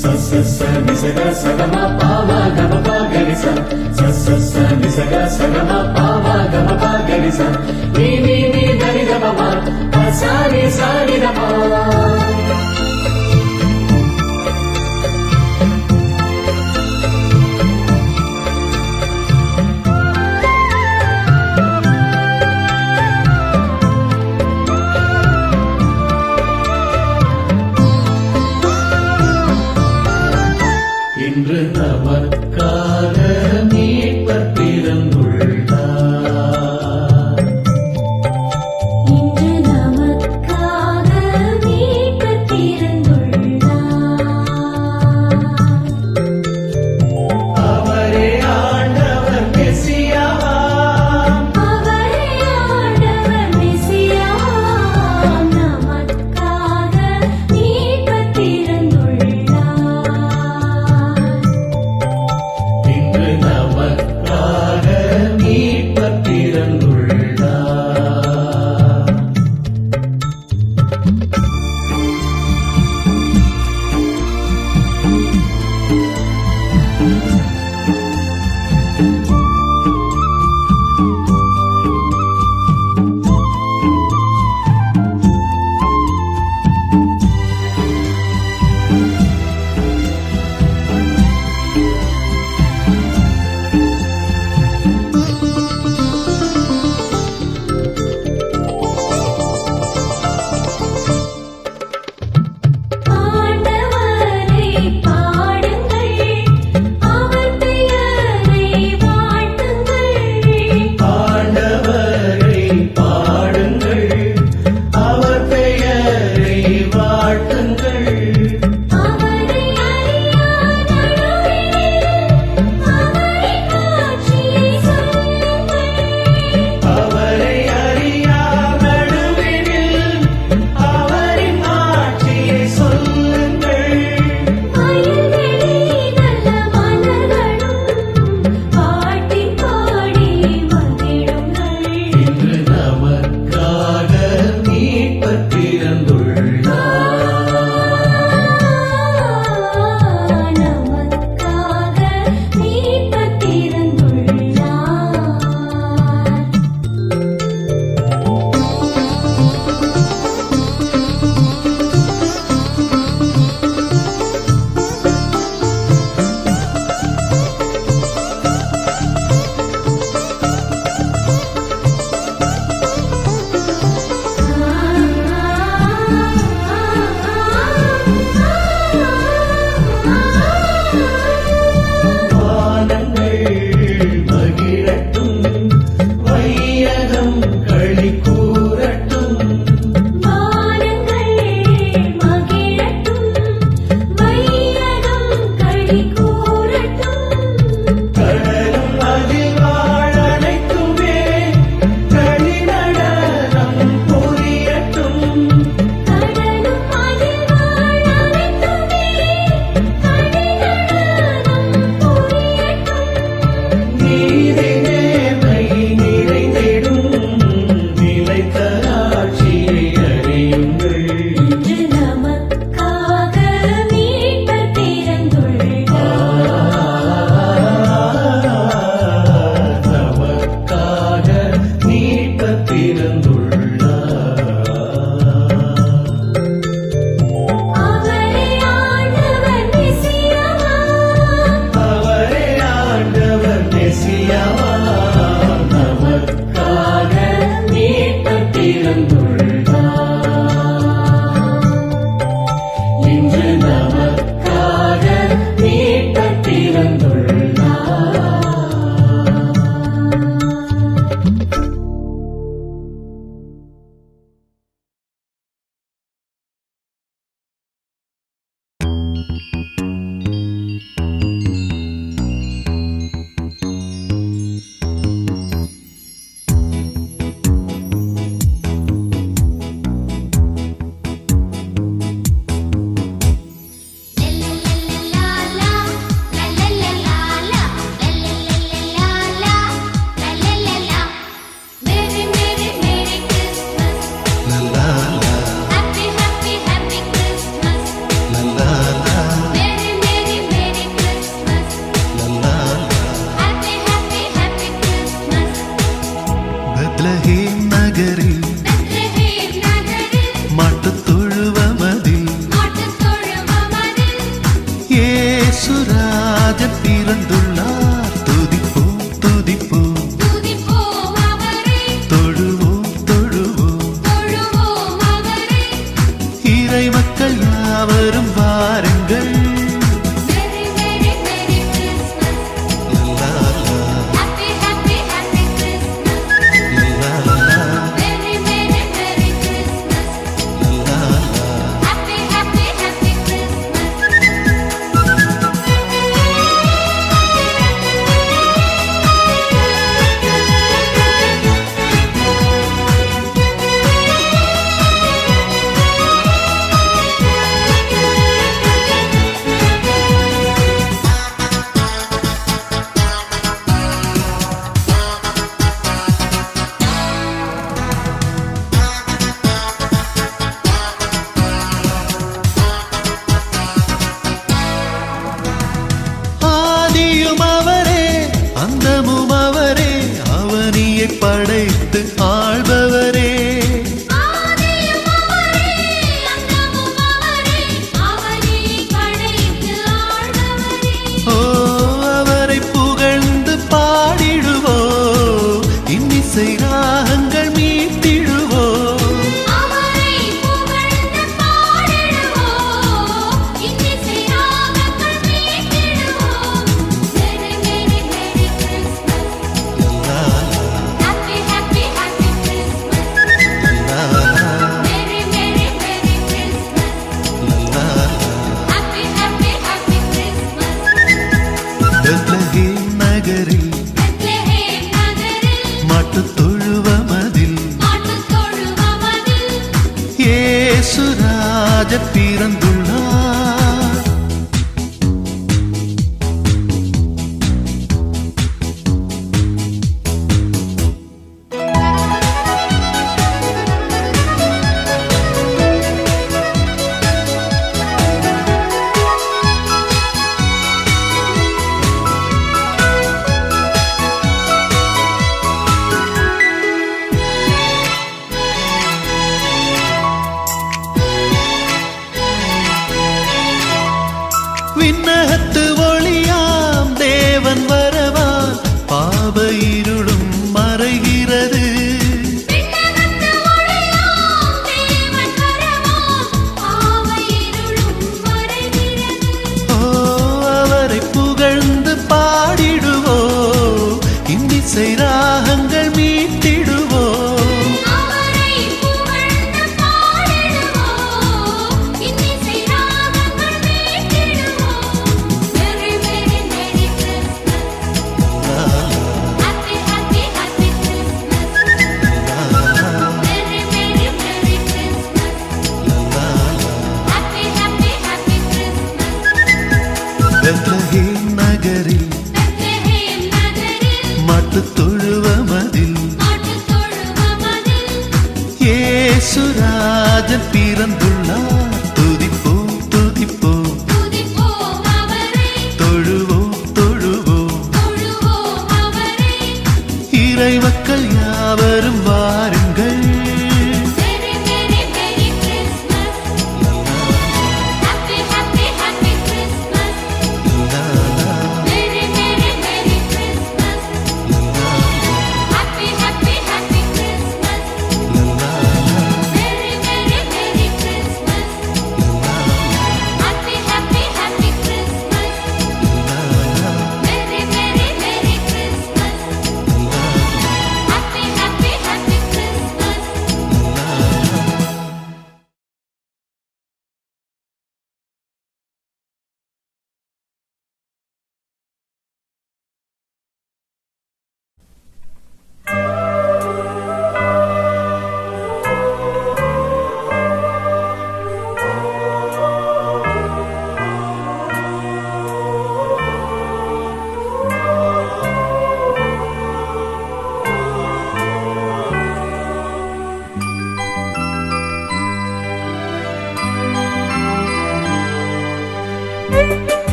நிசக சகமா பாவா கம பாகரிசா நிசக சகமா பாவா கம பாகரிசா நீ தரிதபமா பசாரி சாரிதமா இன்று நமக்காக மீட்பர் பிறந்துள்ளார். இன்று நமக்காக இயேசுராஜர் பிறந்துள்ளார். விண்ணகத்து ஒளியாம் தேவன் வரவால் பாவ இருளும் மறைகிறது. ஓ, அவரை புகழ்ந்து பாடிடுவோ, இன்னிசை ராகங்கள் மீட்டிடுவோ. பெத்லகேம் நகரில் மாட்டுத் தொழு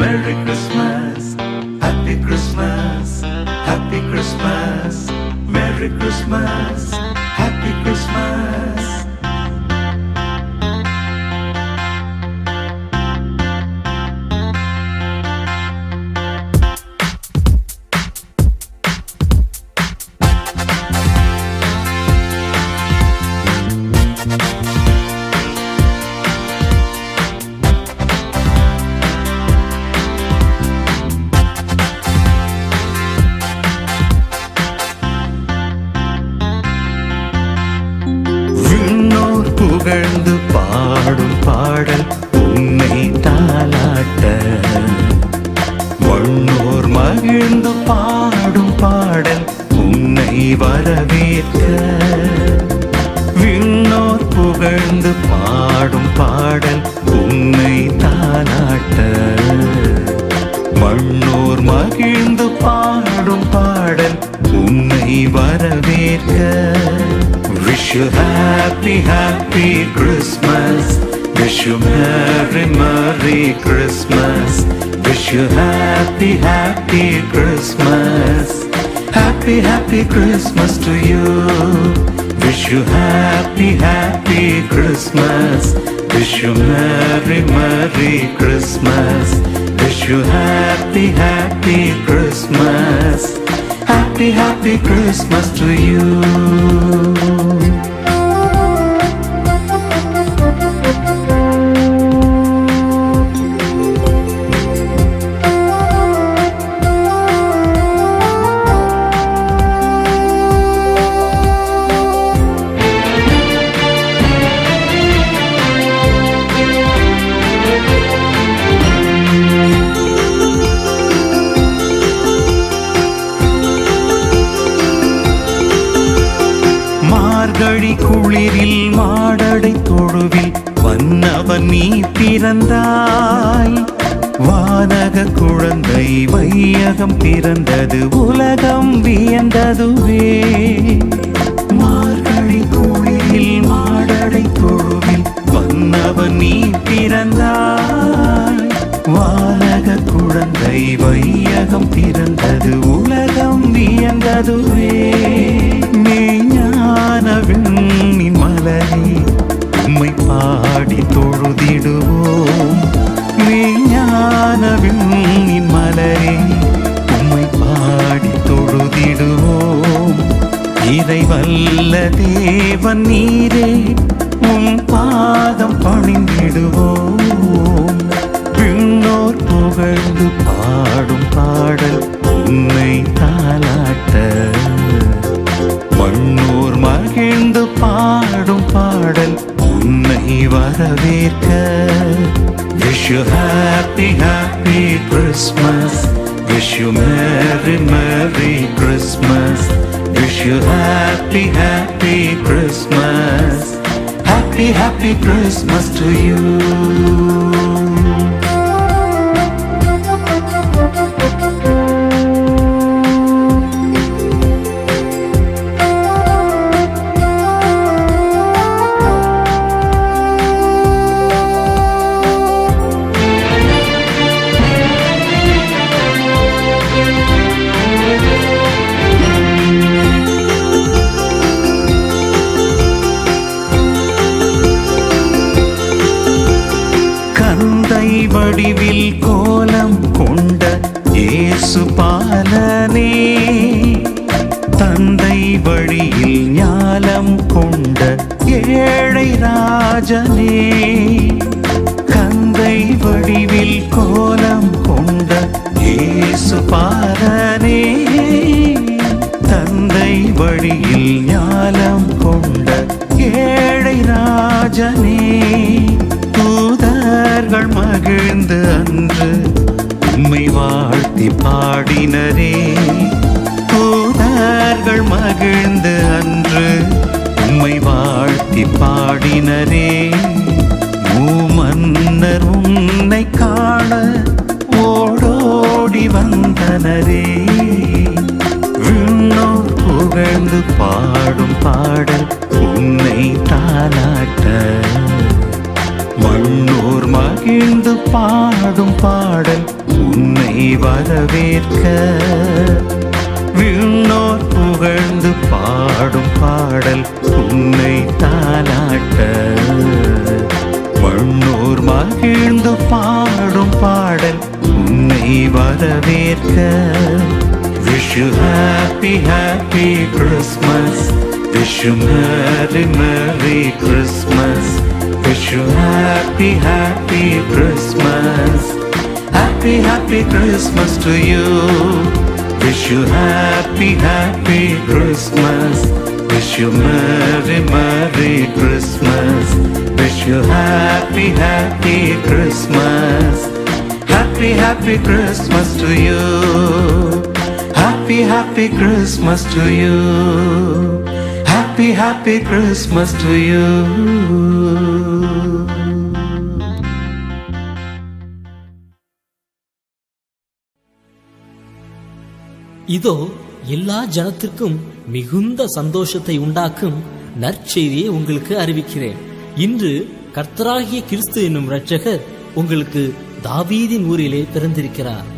Merry Christmas, Happy Christmas, Happy Christmas, Merry Christmas, Happy Christmas. புகழ்ந்து பாடும் பாடல் உன்னை தாலாட்ட, மண்ணோர் மகிழ்ந்து பாடும் பாடல் உன்னை வரவேற்க. விண்ணோர் புகழ்ந்து பாடும் பாடல் உன்னை தாலாட்ட, மண்ணோர் மகிழ்ந்து பாடும் பாடல் உன்னை வரவேற்க. Wish you happy, happy Christmas. Wish you merry, merry Christmas. Wish you happy, happy Christmas. Happy, happy Christmas to you. Wish you happy, happy Christmas. Wish you merry, merry Christmas. Wish you happy, happy Christmas. Happy, happy Christmas to you. மார்கழி குளிரில் மாடடை தொழுவில் வந்தவன் நீ பிறந்தாய். வானக குழந்தை வையகம் பிறந்தது உலகம் வியந்ததுவே. மார்கழி குளிரில் மாடடை தொழுவில் வந்தவன் நீ பிறந்தாய். வானக குழந்தை வையகம் பிறந்தது உலகம் வியந்ததுவே. ஞானவிண்ணின் மலரே உம்மை பாடி தொழுதிடுவோம். ஞானவிண்ணின் மலரே உம்மை பாடி தொழுதிடுவோம். இறைவல்ல தேவன் நீரே உம் பாதம் பணிந்திடுவோம். விண்ணோர் புகழ்ந்து பாடும் பாடல் உன்னை தாலாட்ட, மண்ணோர் மகிழ்ந்து பாடும் பாடல் உன்னை வரவேற்க. Wish you happy, happy Christmas. Wish you merry, merry Christmas. Wish you happy, happy Christmas. Happy, happy Christmas to you. வடிவில் கோலம் கொண்ட இயேசு பாலனே, தந்தை வழியில் ஞானம் கொண்ட ஏழை ராஜனே. கந்தை வடிவில் கோலம் கொண்ட இயேசு பாலனே, தந்தை வழியில் ஞானம் கொண்ட ஏழை ராஜனே. தூதர்கள் மகிழ்ந்து அன்று உம்மை வாழ்த்தி பாடினரே. தூதர்கள் மகிழ்ந்து அன்று உம்மை வாழ்த்தி பாடினரே. மூமன்னர் உன்னை காண ஓடோடி வந்தனரே. விண்ணோர் புகழ்ந்து பாடும் பாடல் உன்னை தாலாட்ட, மண்ணோர் மகிழ்ந்து பாடும் பாடல் வரவேற்க விண்ணோர் புகழ்ந்து பாடும் பாடல் உன்னை தாலாட்ட மண்ணோர் மகிழ்ந்து பாடும் பாடல் உன்னை வரவேற்க Wish you happy, happy Christmas. Wish you merry, merry Christmas. Wish you happy, happy Christmas. Happy, happy Christmas to you. Wish you happy, happy Christmas. Wish you merry, merry Christmas. Wish you happy, happy Christmas. Happy, happy Christmas to you. Happy, happy Christmas to you. Happy, happy Christmas to you. இதோ எல்லா ஜனத்திற்கும் மிகுந்த சந்தோஷத்தை உண்டாக்கும் நற்செய்தியை உங்களுக்கு அறிவிக்கிறேன். இன்று கர்த்தராகிய கிறிஸ்து என்னும் இரட்சகர் உங்களுக்கு தாவீதின் ஊரிலே பிறந்திருக்கிறார்.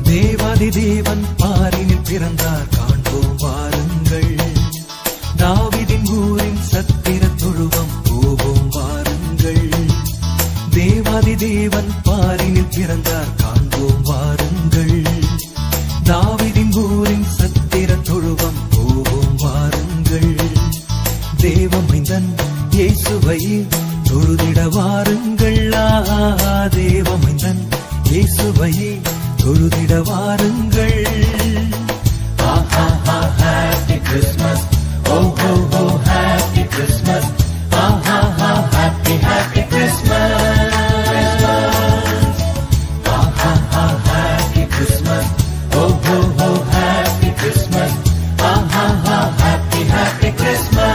தேவாதி தேவன் பாரினில் பிறந்தார் காண்போம் வாருங்கள். தாவீதின் ஊரின் சத்திர தொழுவம் போவோம் வாருங்கள். தேவாதி தேவன் பாரினில் பிறந்தார் காண்போம் வாருங்கள். தாவீதின் ஊரின் சத்திர தொழுவம் போவோம் வாருங்கள். தேவமைந்தன் இயேசுவை தொழுதிட வாருங்கள். தேவமைந்தன் இயேசுவை தொழுதிட வாருங்கள். Happy Christmas, oh ho ho, happy Christmas, happy happy Christmas, happy Christmas, oh ho ho, happy Christmas, happy happy Christmas.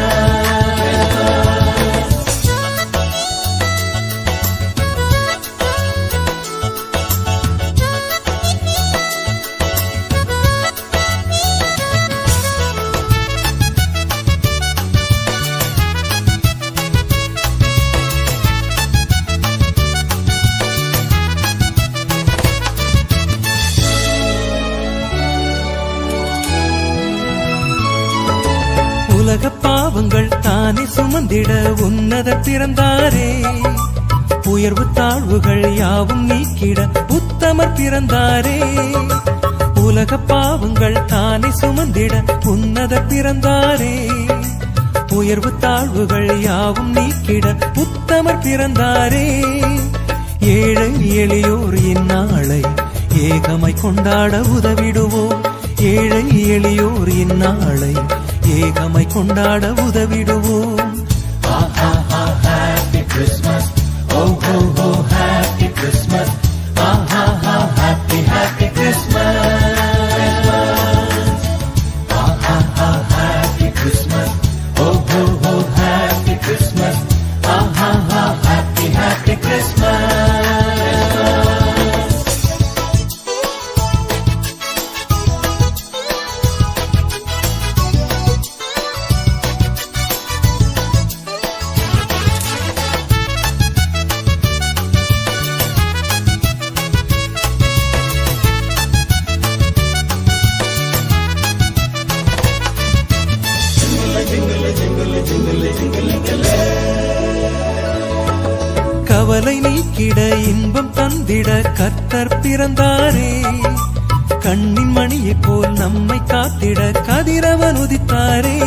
உலக பாவங்கள் தானே சுமந்திட உன்னத பிறந்தாரே. உயர்வு தாழ்வுகள் யாவும் நீக்கிட உத்தமர் பிறந்தாரே. உலக பாவங்கள் தானே சுமந்திட உன்னத பிறந்தாரே. உயர்வு தாழ்வுகள் யாவும் நீக்கிட உத்தமர் பிறந்தாரே. ஏழை எளியோர் இந்நாளை ஏகமாய் கொண்டாட உதவிடுவோம். ஏழை எளியோர் இந்நாளை ஏகமாய் கொண்டாட உதவிடுவோம். Happy Christmas, oh ho ho, happy Christmas, happy happy Christmas, happy Christmas, oh ho ho, happy Christmas, happy happy Christmas. கவலை நீக்கிட இன்பம் தந்திட கர்த்தர் பிறந்தாரே. கண்ணின் மணியைப் போல் நம்மை காத்திட கதிரவன் உதித்தாரே.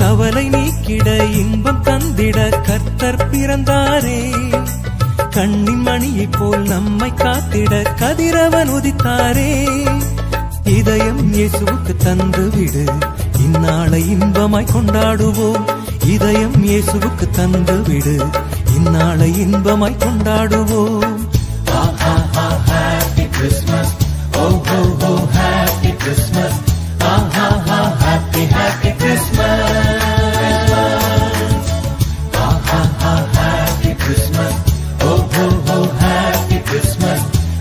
கவலை நீக்கிட இன்பம் தந்திட கர்த்தர் பிறந்தாரே. கண்ணின் மணியைப் போல் நம்மை காத்திட கதிரவன் உதித்தாரே. இதயம் இயேசுவுக்கு தந்து விடு, இந்நாளை இன்பமாய் கொண்டாடுவோம். இதயம் இயேசுவுக்கு தந்து விடு, இந்நாளை இன்பமாய் கொண்டாடுவோம். Happy Christmas, oh ho ho, Happy Christmas, happy happy Christmas, Happy Christmas, oh ho ho, Happy Christmas,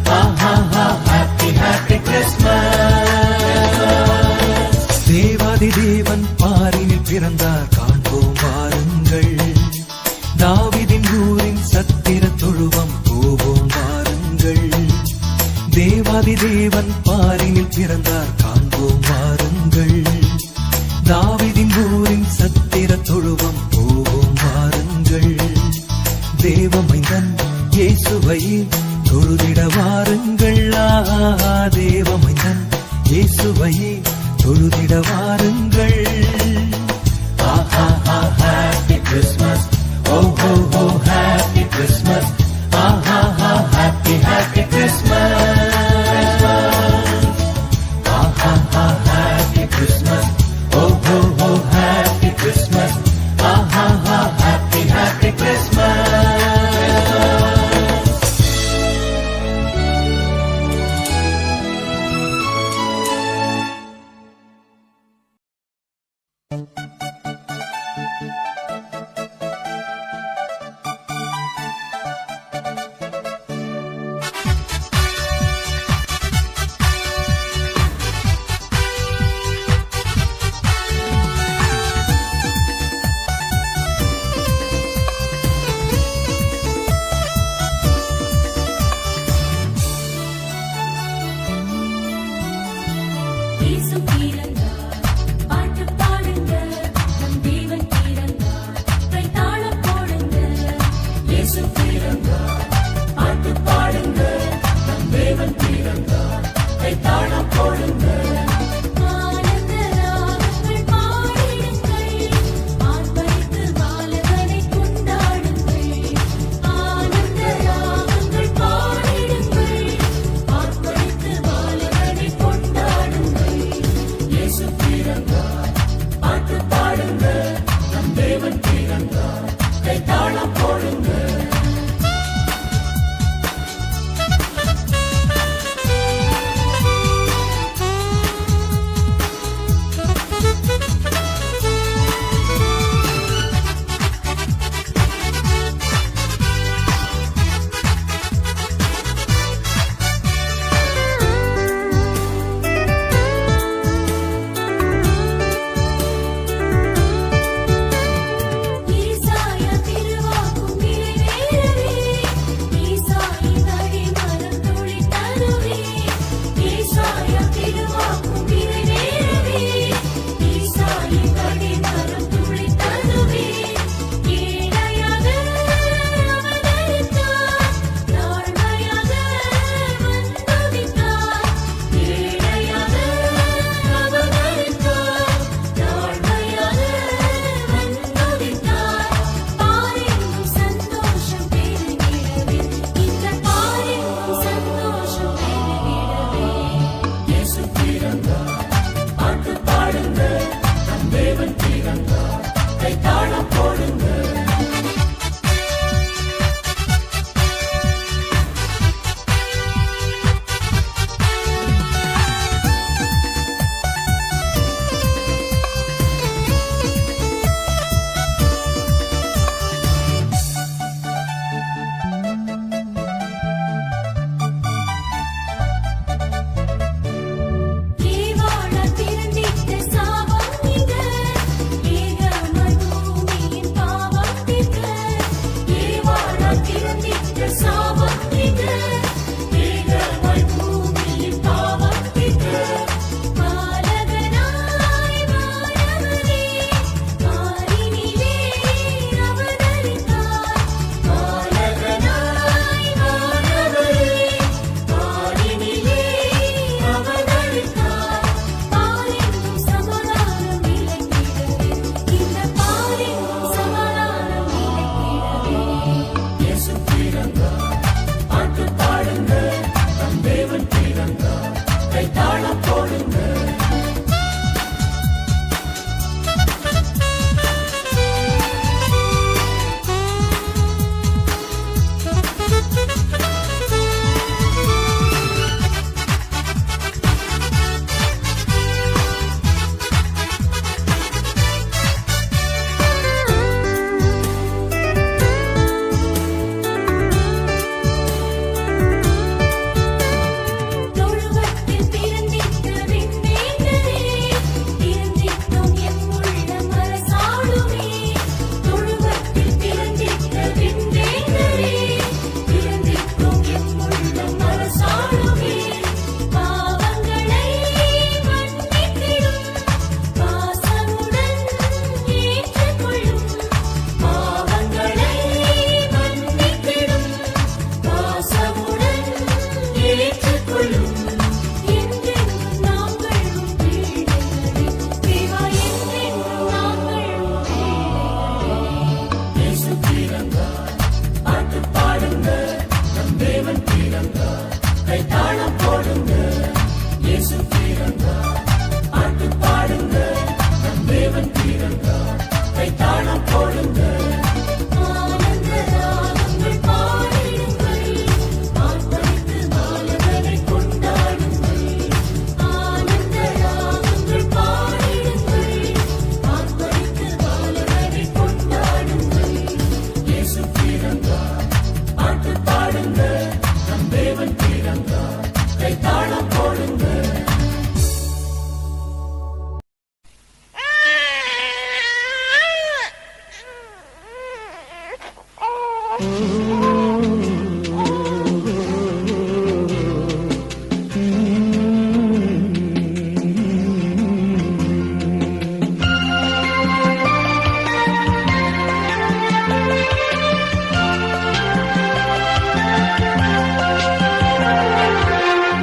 happy happy Christmas. தேவாதி தேவன் பாரினில் பிறந்தார் காண்போம் வாருங்கள். தாவீதின் ஊரின் சத்திர தொழுவம் போவோம் வாருங்கள். தேவாதி தேவன் பாரினில் பிறந்தார் காண்போம் வாருங்கள். தாவீதின் ஊரின் சத்திர தொழுவம் போவோம் வாருங்கள். தேவமைந்தன் இயேசுவை தொழுதிட வாருங்கள். தேவமைந்தன் இயேசுவை தொழுதிட வாருங்கள். Happy Christmas, oh ho ho, Happy Christmas, happy happy Christmas, Happy Christmas, oh ho ho, Happy Christmas, happy happy Christmas.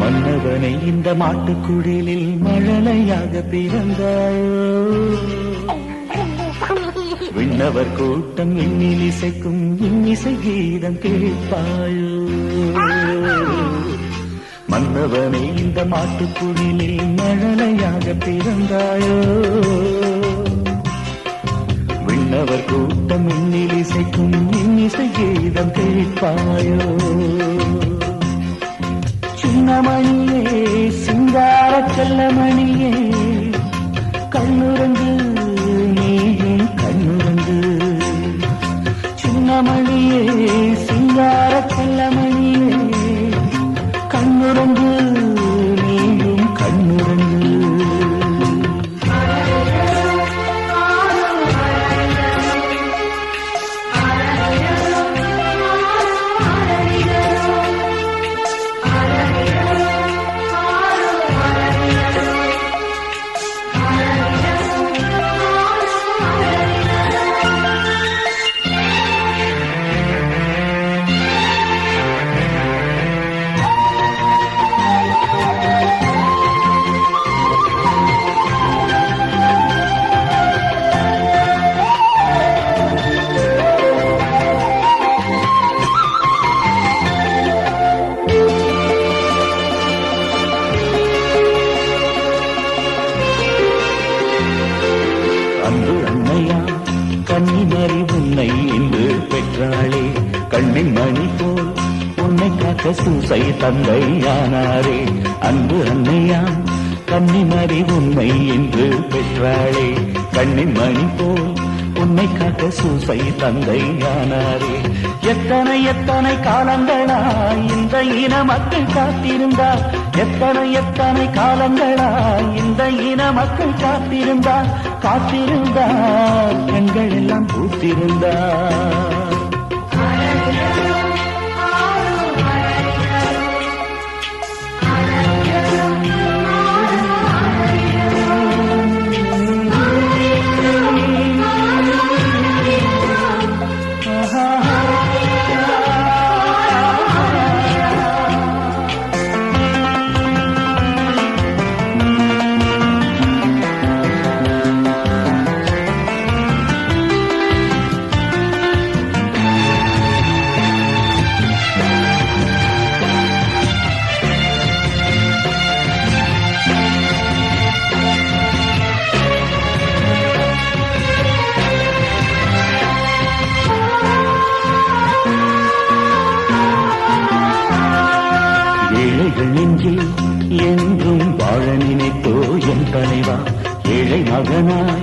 மன்னவனை இந்த மாட்டுக்குடிலில் மழலையாக பிறந்தாயோ, விண்ணவர் கூட்டம் எண்ணில் இசைக்கும் இன்னிசை கீதம் கேட்பாயோ. மன்னவனை இந்த மாட்டுக்குடிலில் மழலையாக பிறந்தாயோ, விண்ணவர் கூட்டம் எண்ணில் இசைக்கும் இன்னிசை கீதம் கேட்பாயோ. சின்னமணியே சிங்கார செல்லமணியே கண்ணுறங்கு நீயும் கண்ணுறங்கு. சின்னமணியே சிங்கார செல்லமணியே கண்ணுறங்கு நீயும் கண்ணுறங்கு. அன்பு அன்னையா கன்னிமரி உன்னை இன்று பெற்றாளே, கண்ணின் மணி போல் உன்னை காக்க சூசை தந்தையானாரே. அன்பு அன்னையா கன்னிமரி உன்னை இன்று பெற்றாளே, கண்ணின் மணி போல் உன்னை காக்க சூசை தந்தையானாரே. எத்தனை எத்தனை காலங்களாய் இந்த இன மக்கள் காத்திருந்தார், எத்தனை எத்தனை காலங்களாய் இந்த இன மக்கள் காத்திருந்தார். காத்திருந்தார் கண்கள் எல்லாம் பூத்திருந்தார். ஏழைகள் நெஞ்சில் என்றும் வாழ நினைத்தோ என் தலைவா, ஏழை மகனாய்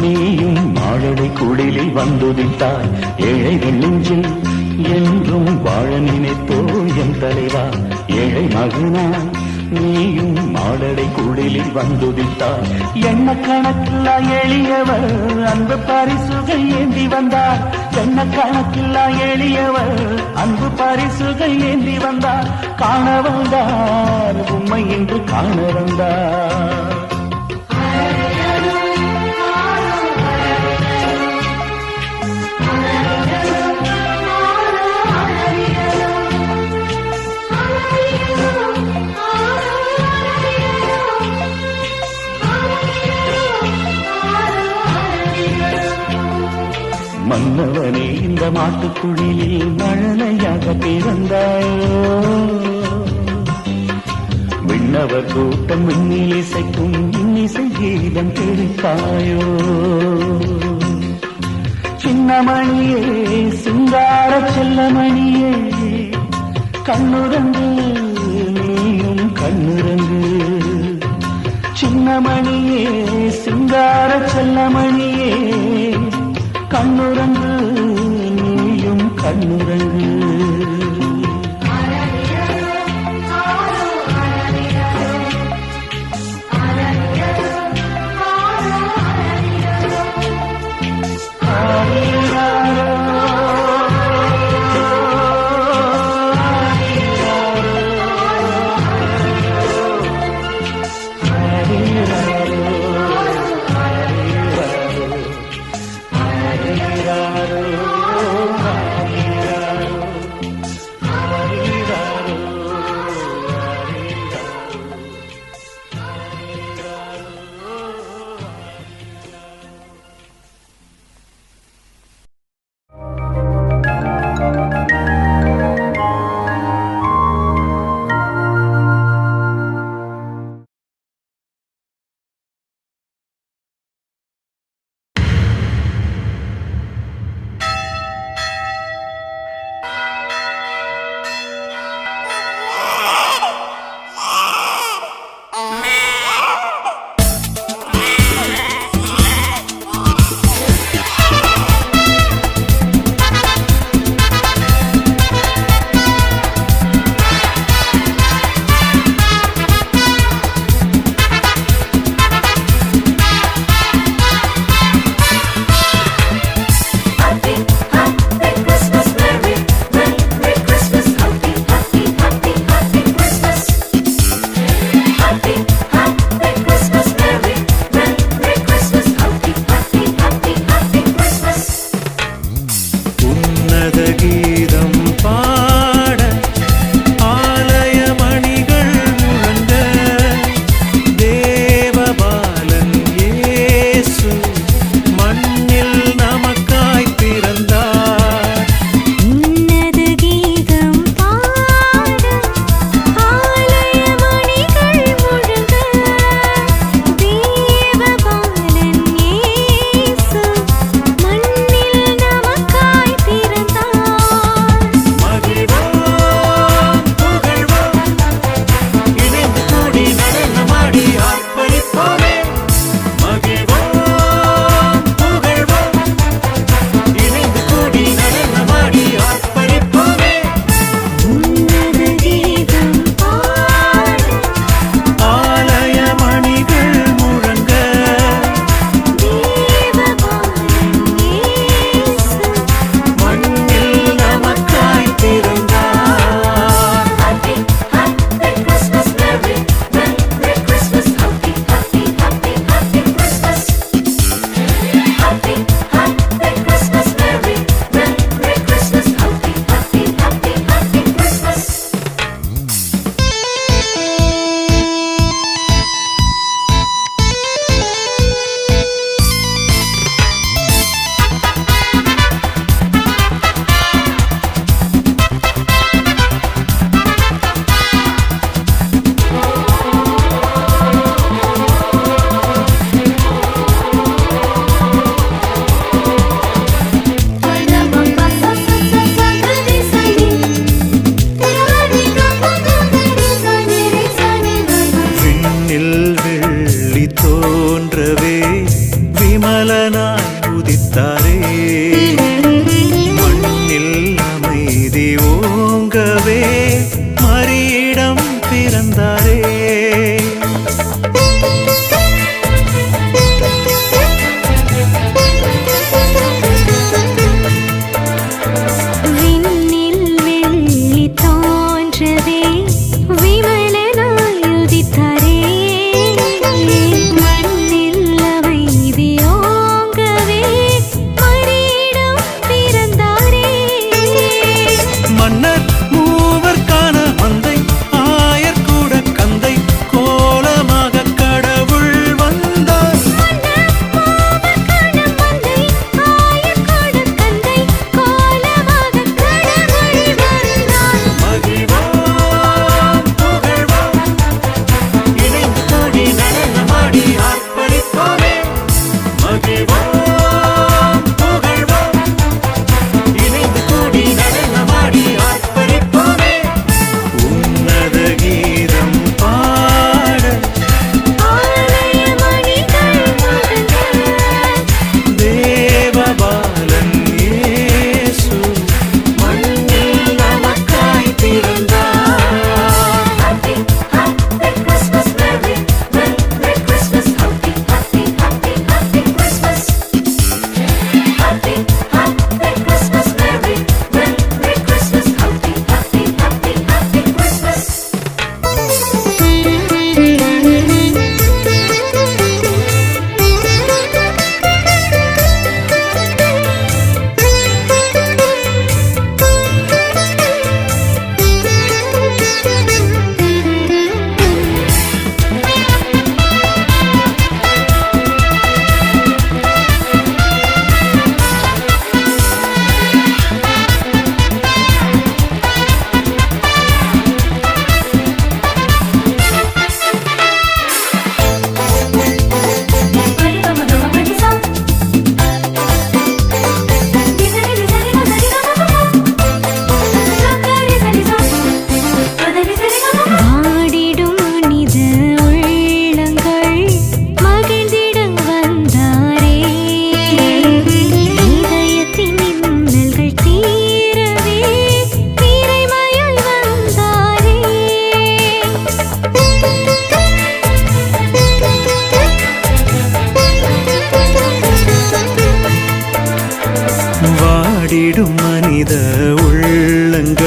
நீயும் மாழடை குடிலில் வந்துதித்தாய். ஏழைகள் நெஞ்சில் என்றும் வாழ நினைத்தோ என் தலைவா, ஏழை மகனாய் நீயும் மாடடை குடிலில் வந்துதித்தார். எண்ண கணக்கில்லா எளியவர் அன்பு பரிசுகள் ஏந்தி வந்தார், எண்ண கணக்கில்லா எளியவர் அன்பு பரிசுகள் ஏந்தி வந்தார். காண வந்தார் உம்மை என்று காண வந்தார். மன்னவனே இந்த மாட்டுக்குழிலில் மழலையாக பிறந்தாயோ, விண்ணவர் கூட்டம் விண்ணில் இசைக்கும் இன்னிசை கீதம் கேட்பாயோ. சின்னமணியே சிங்கார செல்லமணியே கண்ணுறங்கு நீயும் கண்ணுறங்கு. சின்னமணியே சிங்கார செல்லமணியே கண்ணுறங்கு நீயும் கண்ணுறங்கு. ஆரிராரோ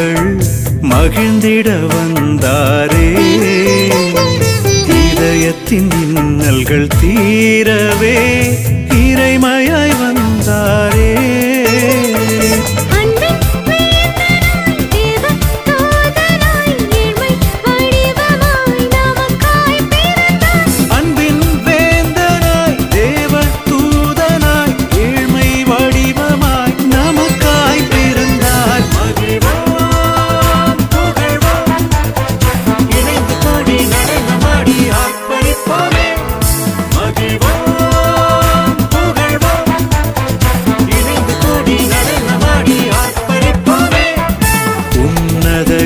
உள்ளங்கள் மகிழ்ந்திட வந்தாரே, இதயத்தின் இன்னல்கள் தீரவே இறைமையாய் வந்தாரே.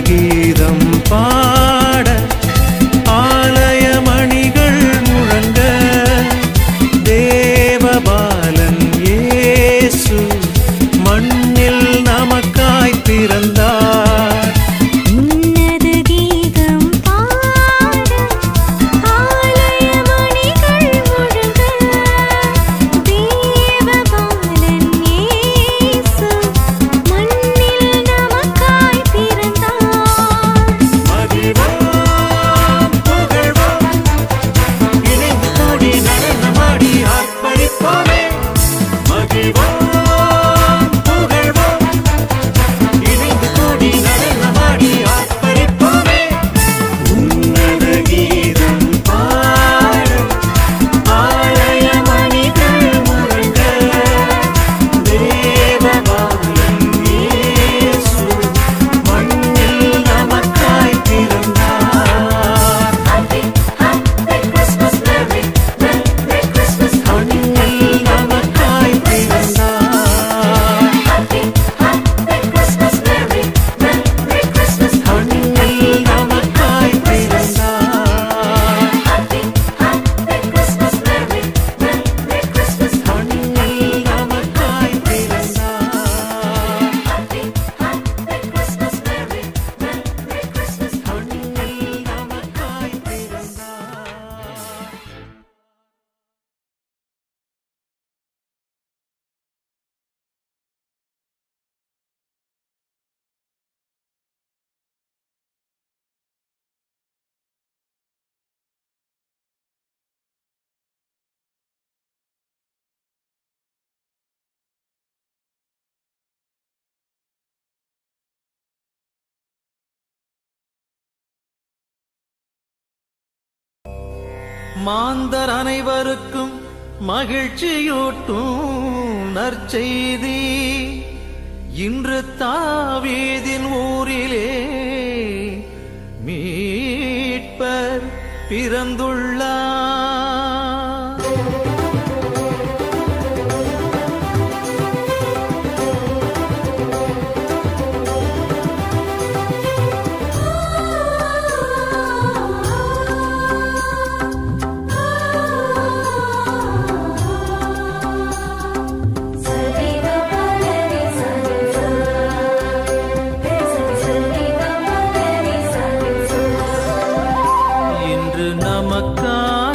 கீதம் பாட ஆலயமணிகள் முழங்க, தேவபாலன் இயேசு மண்ணில் நமக்காய் பிறந்தார். உன்னத கீதம் பாட ஆலயமணிகள் முழங்க, தேவபாலன் இயேசு மண்ணில் நமக்காய் பிறந்தார். மாந்தர் அனைவருக்கும் மகிழ்ச்சியூட்டும் நற்செய்தி, இன்று தாவீதின் ஊரிலே மீட்பர் பிறந்துள்ளார். நமக்காய்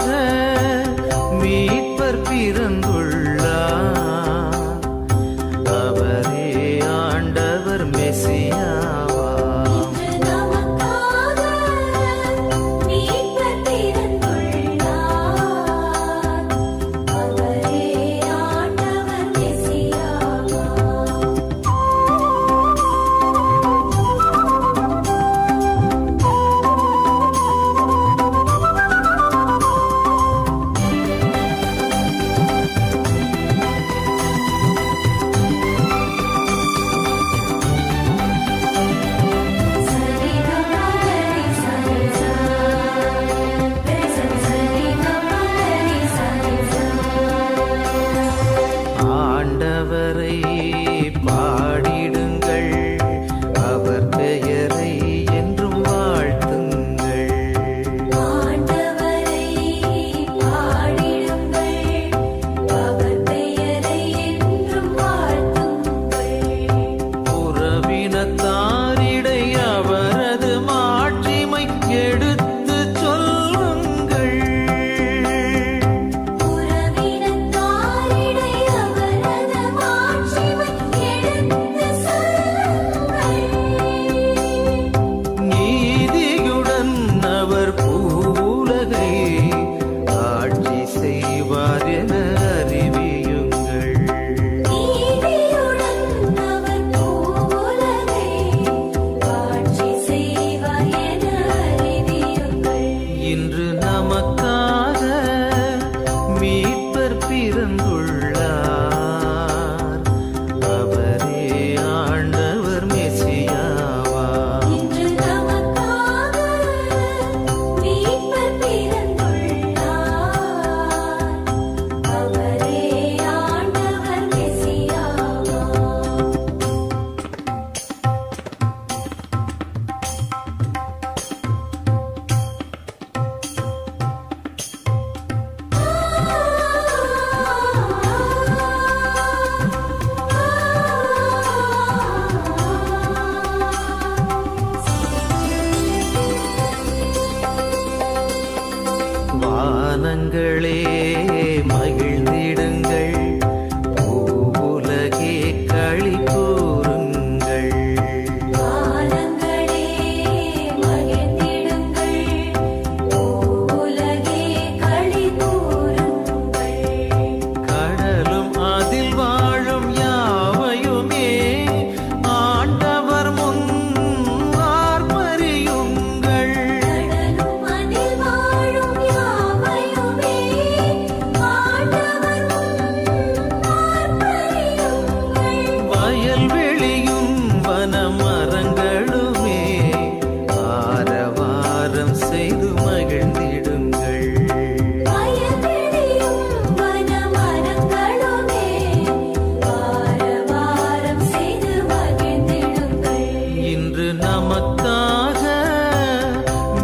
நமக்காக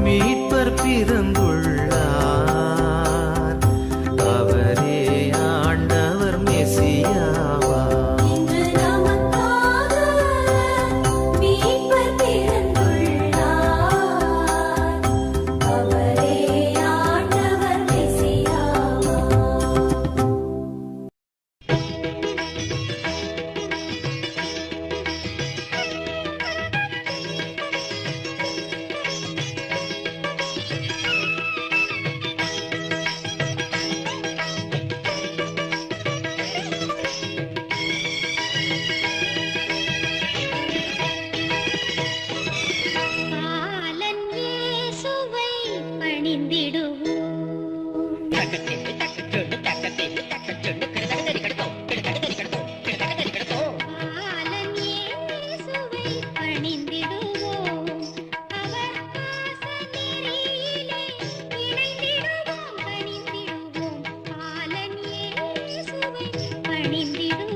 மீட்பர் பிறந்துள்ளார், அவரே ஆண்டவர் மெசியாவார். இன்று நமக்காக மீட்பர் பிறந்துள்ளார், அவரே ஆண்டவர் மெசியாவார். பாலன் இயேசுவை பணிந்திடுவோம். பாலன் இயேசுவை பணிந்திடுவோம். அவர் பாசநெறியிலே இணைந்திடுவோம், பணிந்திடுவோம். பாலன் இயேசுவை பணிந்திடுவோம்.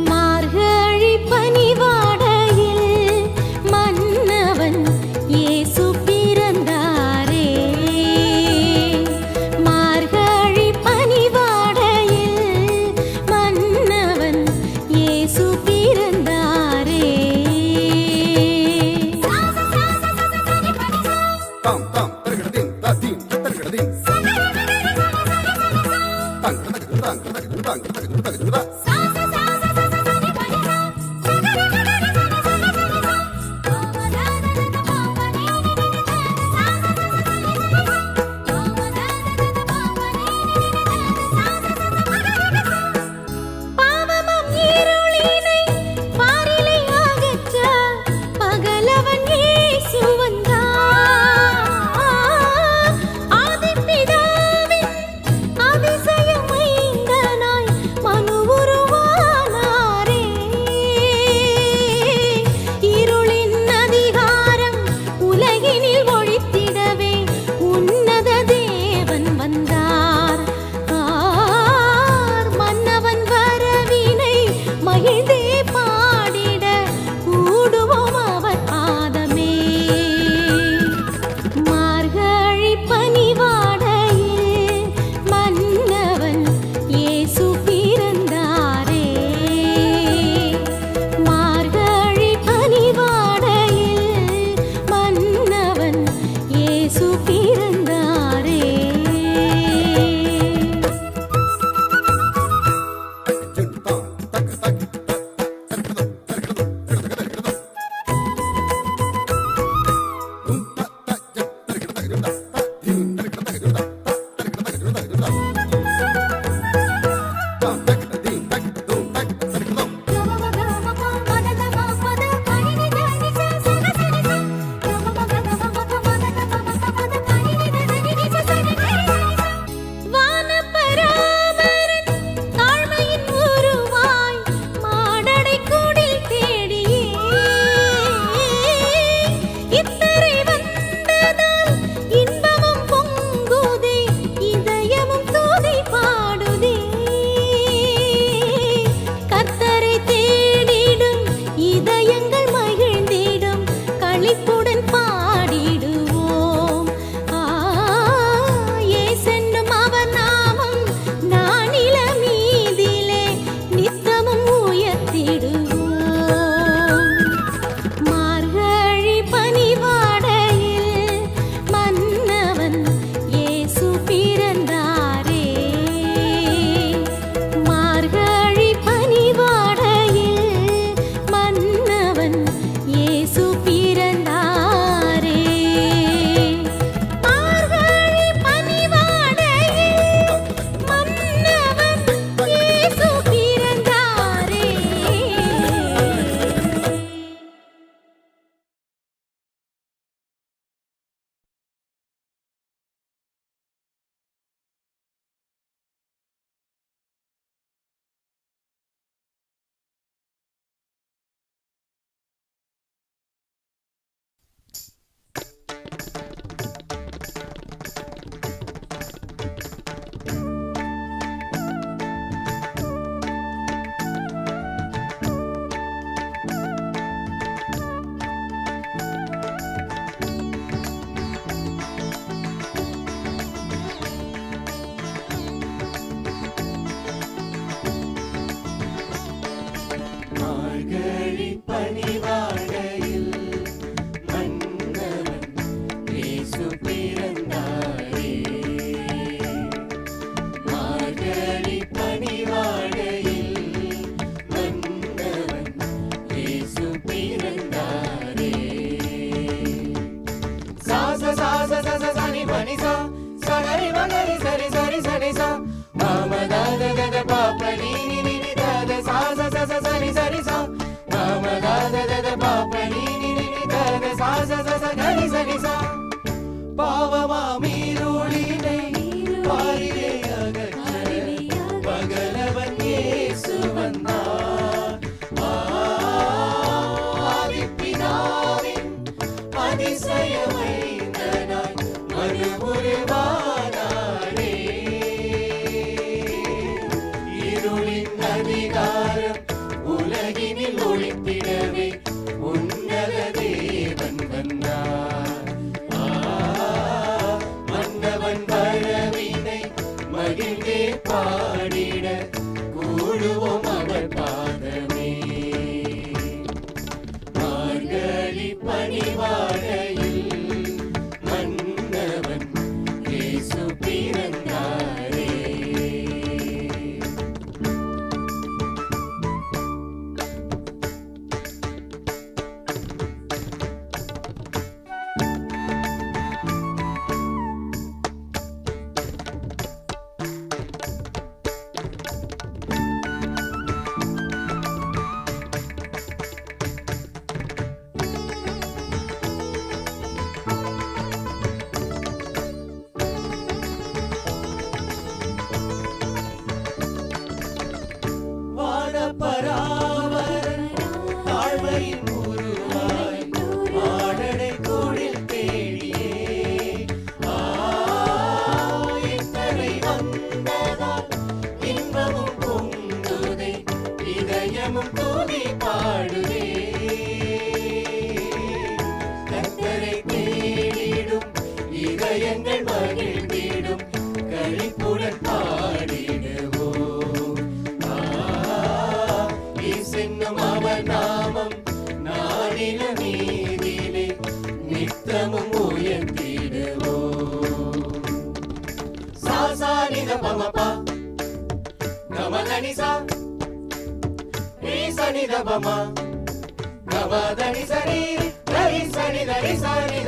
மார்கழி பனிவாடையில் மன்னவன் இயேசு பிறந்தாரே. மார்கழி பனிவாடையில் மன்னவன் இயேசு பிறந்தாரே. பாவமும் இருளினை பாரிலே அகற்ற பகலவன் இயேசு வந்தார். ஆதிபிதாவின் அதிசய மைந்தனாய் மனு உருவானாரே. இருளின் அதிகாரம் உலகினில் ஒழித்திடவே உன்னத தேவன் வந்தார். மன்னவன் வரவினை மகிழ்ந்தே பாடிட கூடுவோம் அவர் பாதமே. மார்கழி பனிவாடையில் மன்னவன் இயேசு பிறந்தாரே. மார்கழி பனிவாடையில் மன்னவன் இயேசு பிறந்தாரே. வானபராமரின் தாழ்மையின் உருவாய் மாடடை கூடில் தேடியே இத்தரை வந்ததால் இன்பமும் பொங்குதே இதயமும் துதி பாடுதே. கர்த்தரை தேடிடும் இதயங்கள் மகிழ்ந்திடும் களிப்புடன் பாடிடுவோம். இயேசென்னும் அவர் நாமம் நானில மீதிலே நித்தமும் உயர்த்திடுவோம். மார்கழி பனிவாடையில் மன்னவன் இயேசு பிறந்தாரே. மார்கழி பனிவாடையில் மன்னவன் இயேசு பிறந்தாரே. மார்கழி பனிவாடையில் மன்னவன் இயேசு பிறந்தாரே. மாயமைந்தனாய் மறு உருவானாரே. இருளின் அதிகாரம் உலகினில் ஒளித்திடவே உன்னத தேவன் வந்தார். மன்னவன் வரவினை மகிழ்ந்தே பாடிட கூடுவோம் அவர் பாதமே. மார்கழி பனிவாழையில் மன்னவன் இயேசு பிறந்தாரே. வானப்பராவரன் தாழ்மையின் உருவாய் மாடடை கோடில் தேடியே இத்தனை வந்ததால் இன்பமும் பொங்குதே இதயமும் தூவி பாடுதே. கர்த்தரை தேடிடும் இதயங்கள் மகிழ்ந்திடும் களிப்புடன் பாடிடுவோம். என்னும் அவர் நாமம் நாளில மீதிலே நித்தமும் உயர்த்திடுவோம். சாசா நித பமபா கமதனி சா சனி தபமா கமதனி சரி தரி சனி தரி சனி